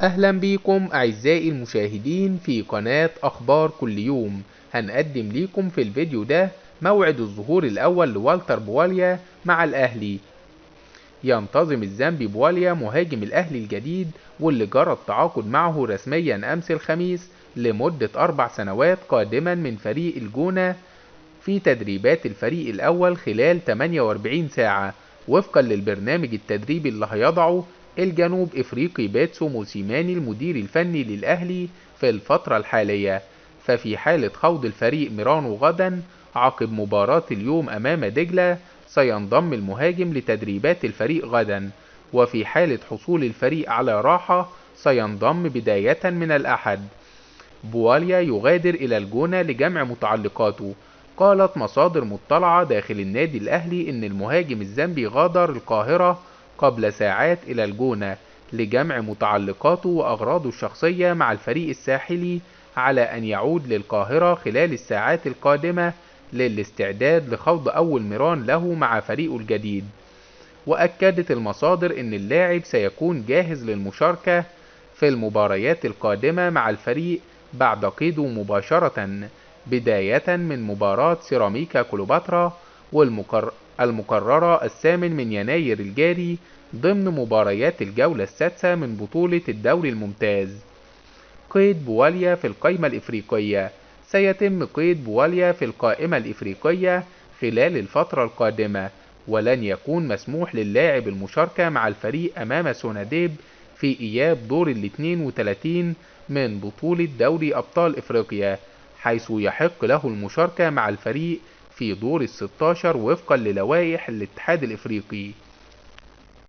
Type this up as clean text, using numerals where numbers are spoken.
أهلا بيكم أعزائي المشاهدين في قناة أخبار كل يوم. هنقدم ليكم في الفيديو ده موعد الظهور الأول لوالتر بواليا مع الأهلي. ينتظم الزامبي بواليا مهاجم الأهلي الجديد واللي جرى التعاقد معه رسميا أمس الخميس لمدة 4 سنوات قادما من فريق الجونة في تدريبات الفريق الأول خلال 48 ساعة وفقا للبرنامج التدريبي اللي هيضعه الجنوب إفريقي بيتسو موسيماني المدير الفني للأهلي في الفترة الحالية. ففي حالة خوض الفريق ميرانو غدا عقب مباراة اليوم أمام دجلة سينضم المهاجم لتدريبات الفريق غدا، وفي حالة حصول الفريق على راحة سينضم بداية من الأحد. بواليا يغادر إلى الجونة لجمع متعلقاته. قالت مصادر مطلعة داخل النادي الأهلي إن المهاجم الزامبي غادر القاهرة قبل ساعات إلى الجونة لجمع متعلقاته وأغراضه الشخصية مع الفريق الساحلي، على أن يعود للقاهرة خلال الساعات القادمة للاستعداد لخوض أول ميران له مع فريقه الجديد. وأكدت المصادر إن اللاعب سيكون جاهز للمشاركة في المباريات القادمة مع الفريق بعد قيده مباشرة، بداية من مباراة سيراميكا كليوباترا المقررة 8 يناير الجاري ضمن مباريات الجولة السادسة من بطولة الدوري الممتاز. قيد بواليا في القائمة الإفريقية. سيتم قيد بواليا في القائمة الإفريقية خلال الفترة القادمة، ولن يكون مسموح للاعب المشاركة مع الفريق أمام سوناديب في إياب دور 32 من بطولة دوري أبطال إفريقيا، حيث يحق له المشاركة مع الفريق في دور 16 وفقا للوائح الاتحاد الإفريقي.